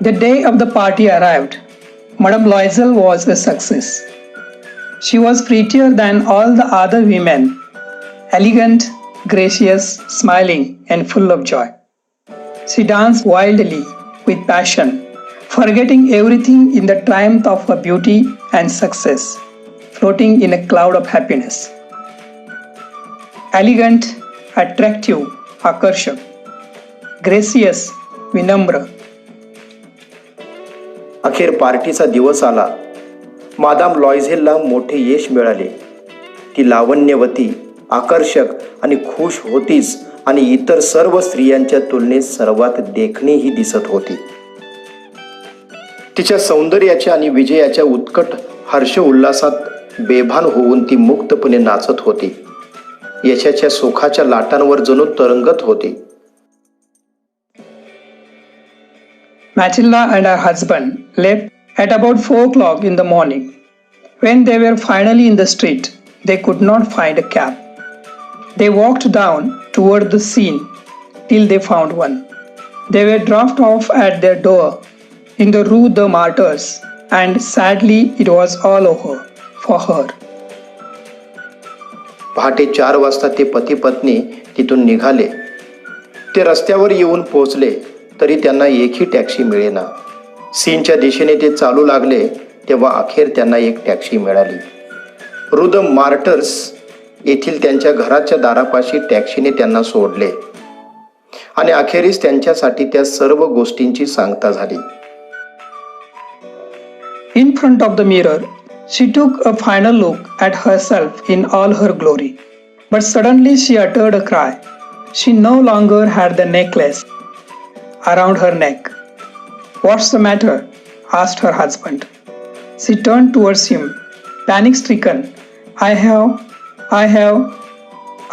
The day of the party arrived. Madame Loisel was a success. She was prettier than all the other women, elegant, gracious, smiling, and full of joy. She danced wildly with passion, forgetting everything in the triumph of her beauty and success, floating in a cloud of happiness. Elegant, attractive, आकर्षक, gracious, विनम्र. अखेर पार्टीचा दिवस आला. Madame लॉयझेलला मोठे यश मिळाले. ती लावण्यवती, आकर्षक आणि खुश होतीच आणि इतर सर्व स्त्रियांच्या तुलनेत सर्वात देखणीही दिसत होती. तिच्या सौंदर्याच्या आणि विजयाच्या उत्कट हर्ष उल्हासात बेभान होऊन ती मुक्तपणे नाचत होती. यशाच्या सुखाच्या लाटांवर जणू तरंगत होती. Matilda and her husband left at about 4 o'clock in the morning. When they were finally in the street, they could not find a cab. They walked down toward the scene till they found one. They were dropped off at their door in the Rue des Martyrs, and sadly it was all over for her. पहाटे 4 वाजता ते पती पत्नी तिथून निघाले. ते रस्त्यावर येऊन पोहोचले तरी त्यांना एकही टॅक्सी मिळेना. सीनच्या दिशेने ते चालू लागले तेव्हा अखेर त्यांना एक टॅक्सी मिळाली. रू द मार्टर्स येथील त्यांच्या घराच्या दारापाशी टॅक्सीने त्यांना सोडले आणि अखेरीस त्यांच्यासाठी त्या सर्व गोष्टींची सांगता झाली. In front of the mirror, she took a final look at herself in all her glory. But suddenly she uttered a cry. She no longer had the necklace around her neck. "What's the matter?" asked her husband. She turned towards him, panic-stricken.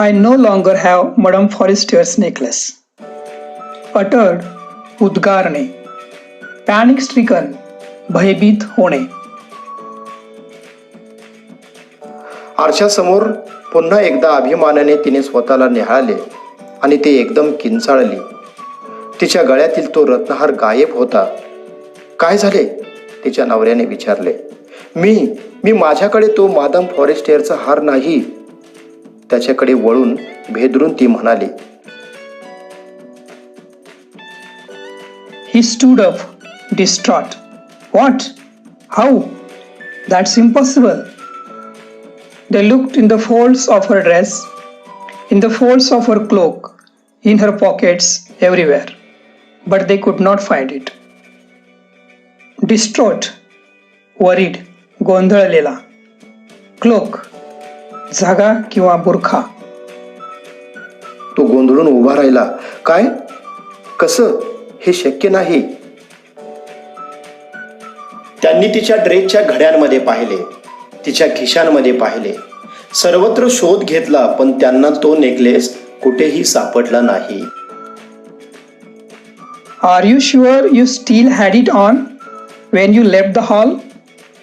I no longer have Madame Forestier's necklace. Uttered उद्गारणे, panic-stricken, भयभीत होणे. आरशासमोर पुन्हा एकदा अभिमानाने तिने स्वतःला निहाळले आणि ते एकदम किंचाळली. तिच्या गळ्यातील तो रत्नहार गायब होता. काय झाले? तिच्या नवऱ्याने विचारले. मी माझ्याकडे तो मादाम फॉरेस्टियरचा हार नाही. त्याच्याकडे वळून भेदरून ती म्हणाली. He stood up, distraught. What? How? That's impossible. They looked in the folds of her dress, in the folds of her cloak, in her pockets, everywhere. But they could not find it. Distraught, worried, गोंधळलेला. Cloak, झगा किंवा बुरखा. तो गोंधळून उभा राहिला. काय? कसं? हे शक्य नाही. त्यांनी तिच्या ड्रेसच्या घड्यांमध्ये पाहिले, तिच्या खिशांमध्ये पाहिले, सर्वत्र शोध घेतला, पण त्यांना तो नेकलेस कुठेही सापडला नाही. Are you sure you still had it on when you left the hall?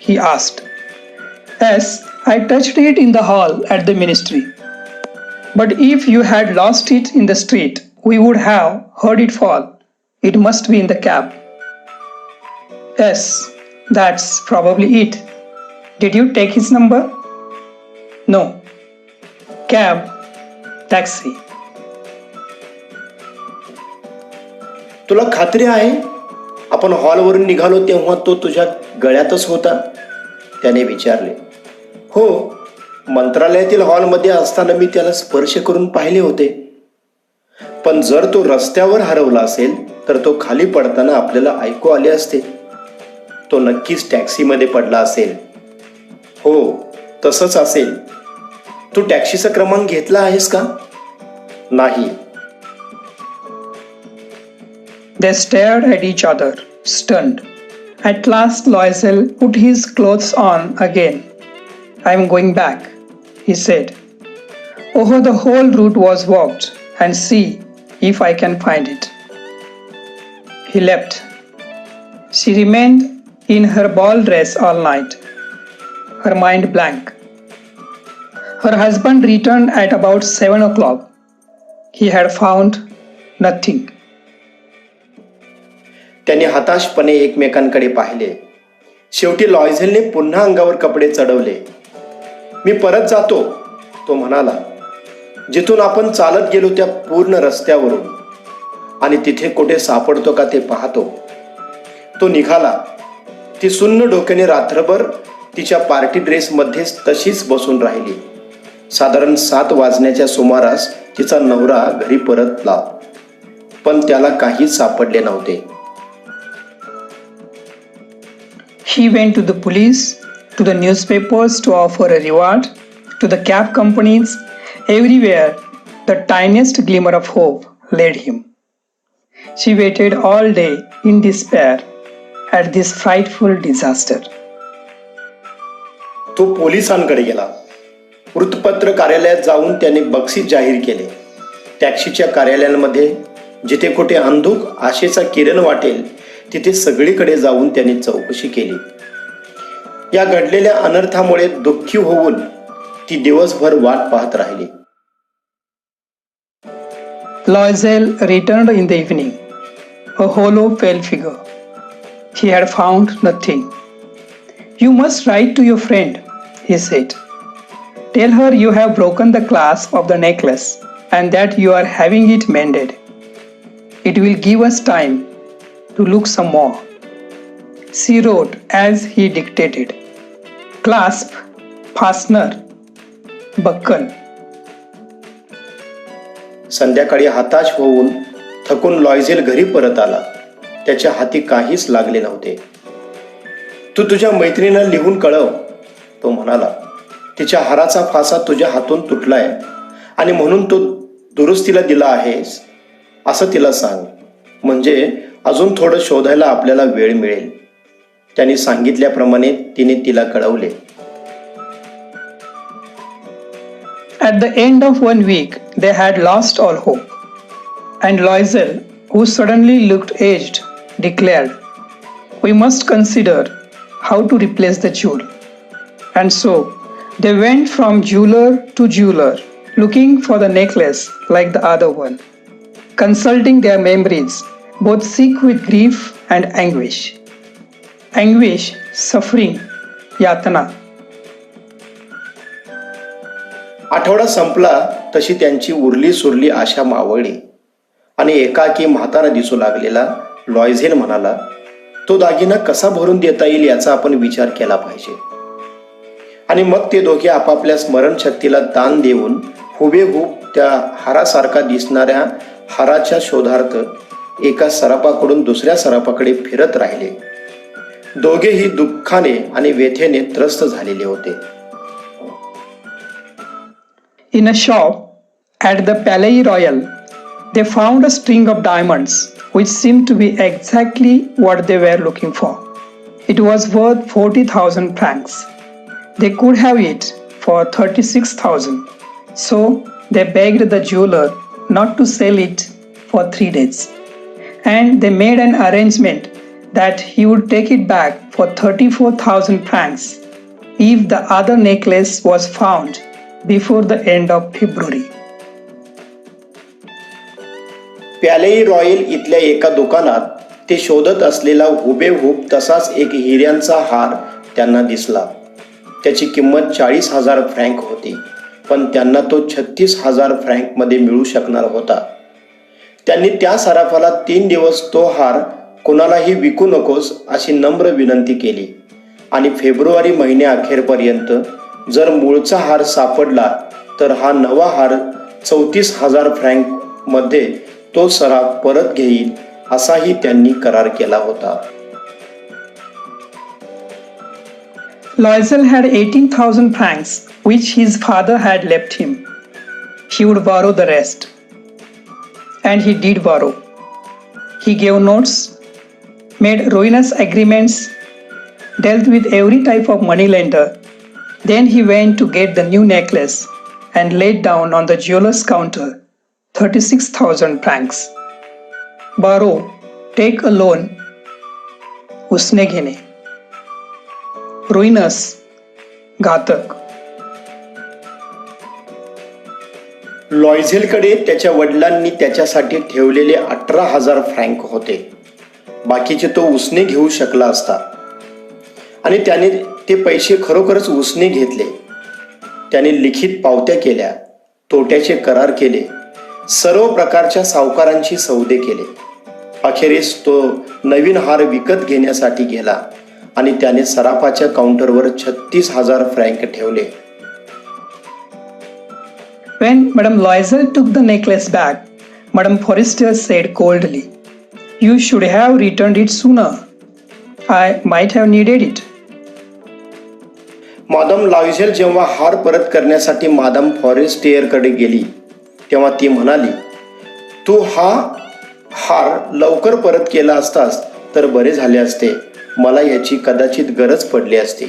He asked. Yes, I touched it in the hall at the ministry. But if you had lost it in the street, we would have heard it fall. It must be in the cab. Yes, that's probably it. Did you take his number? No. Cab, taxi. तुला खात्री आहे आपण हॉलवरून निघालो तेव्हा तो तुझ्या गळ्यातच होता? त्याने विचारले. हो, मंत्रालयातील हॉलमध्ये असताना मी त्याला स्पर्श करून पाहिले होते. पण जर तो रस्त्यावर हरवला असेल तर तो खाली पडताना आपल्याला ऐकू आले असते. तो नक्कीच टॅक्सीमध्ये पडला असेल. हो, तसंच असेल. तू टॅक्सीचा क्रमांक घेतला आहेस का? नाही. They stared at each other, stunned. At last Loisel put his clothes on again. "I'm going back," he said. "Oh, the whole route was walked, and see if I can find it." He left. She remained in her ball dress all night, her mind blank. Her husband returned at about 7 o'clock. He had found nothing. त्यांनी हताशपणे एकमेकांकडे पाहिले. शेवटी लॉयझेलने पुन्हा अंगावर कपडे चढवले. मी परत जातो, तो म्हणाला, जिथून आपण चालत गेलो त्या पूर्ण रस्त्यावरून, आणि तिथे कुठे सापडतो का ते पाहतो. तो निघाला. ती सुन्न डोक्याने रात्रभर तिच्या पार्टी ड्रेसमध्येच तशीच बसून राहिली. साधारण 7 वाजण्याच्या सुमारास तिचा नवरा घरी परतला, पण त्याला काहीच सापडले नव्हते. He went to the police, to the newspapers to offer a reward, to the cab companies. Everywhere, the tiniest glimmer of hope led him. She waited all day in despair at this frightful disaster. तो पोलिसांकडे गेला. वृत्तपत्र कार्यालयात जाऊन त्याने बक्षीस जाहीर केले. टॅक्सीच्या कार्यालयांमध्ये जिथे कुठे अंधुक आशेचा किरण वाटेल तिथे सगळीकडे जाऊन त्यांनी चौकशी केली. या घडलेल्या अनर्थामुळे दुःखी होऊन ती दिवसभर वाट पाहत राहिली. Loisel returned in the evening, a hollow, pale figure. He had found nothing. You must write to your friend, he said. Tell her you have broken the clasp of the necklace and that you are having it mended. It will give us time to look some more. She wrote as he dictated. Clasp, fastener, buckle. संध्याकाळी हताश होऊन थकून Loisel घरी परत आला. त्याच्या हाती काहीच लागले नव्हते. तू तुझ्या मैत्रिणीला लिहून कळव, तो म्हणाला. तिच्या हाराचा फासा तुझ्या हातून तुटलाय आणि म्हणून तो दुरुस्तीला दिला आहेस असं तिला सांग, म्हणजे अजून थोडं शोधायला आपल्याला वेळ मिळेल. त्यांनी सांगितल्याप्रमाणे तिने तिला कळवले. At the end of 1 week, they had lost all hope. And Loisel, who suddenly looked aged, declared, "We must consider how to replace the jewel." And so, they went from jeweler to jeweler, looking for the necklace like the other one, consulting their memories, both sick with grief and anguish. Anguish, suffering, yatana. आठवडा संपला तशी त्यांची उरली सुरली आशा मावळली आणि एकाकी म्हातारा दिसू लागलेला लॉयझेल म्हणाला, तो दागिना कसा भरून देता येईल याचा आपण विचार केला पाहिजे. आणि मग ते दोघे आपापल्या स्मरणशक्तीला दान देऊन हुबेहूब त्या हारासारखा दिसणाऱ्या हाराच्या शोधार्थ एका सराफाकडून दुसऱ्या सराफाकडे फिरत राहिले. दोघेही दुःखाने आणि व्यथेने त्रस्त झालेले होते. In a shop at the Palais Royal, they found a string of diamonds which seemed to be exactly what they were looking for. It was worth 40,000 francs. They could have it for 36,000. So they begged the jeweler not to sell it for 3 days. And they made an arrangement that he would take it back for 34,000 francs if the other necklace was found before the end of February. Palais Royal इथल्या एका दुकानात ते शोधत असलेला हुबेहूब तसाच एक हिऱ्यांचा हार त्यांना दिसला. त्याची किंमत 40,000 फ्रँक होती, पण त्यांना तो 36,000 फ्रँकमध्ये मिळू शकणार होता. त्यांनी त्या सराफाला 3 दिवस तो हार कोणालाही विकू नकोस अशी नम्र विनंती केली आणि फेब्रुवारी महिन्याअखेरपर्यंत जर मूळचा हार सापडला तर हा नवा हार 34,000 फ्रँकमध्ये तो सराफ परत घेईल असाही त्यांनी करार केला होता. Loisel had 18,000 francs which his father had left him. He would borrow the rest. And he did borrow. He gave notes, made ruinous agreements, dealt with every type of moneylender. Then he went to get the new necklace and laid down on the jeweler's counter 36,000 francs. Borrow, take a loan, उसने घेणे. Ruinous, घातक. लॉयझेलकडे त्याच्या वडिलांनी त्याच्यासाठी ठेवलेले 18,000 frank होते. बाकीचे तो उसने घेऊ शकला असता आणि त्याने ते पैसे खरोखरच उसने घेतले. त्याने लिखित पावत्या केल्या, तोट्याचे करार केले, सर्व प्रकारच्या सावकारांची सौदे केले. अखेरीस तो नवीन हार विकत घेण्यासाठी गेला आणि त्याने सराफाच्या काउंटरवर 36,000 फ्रँक ठेवले. When Madame Loisel took the necklace back, Madame Forestier said coldly, "You should have returned it sooner. I might have needed it." Madame Loisel जेव्हा हार परत करण्यासाठी मादाम फॉरेस्टियरकडे गेली तेव्हा ती म्हणाली, "तू हा हार लवकर परत केला असतास तर बरे झाले असते. मला याची कदाचित गरज पडली असती."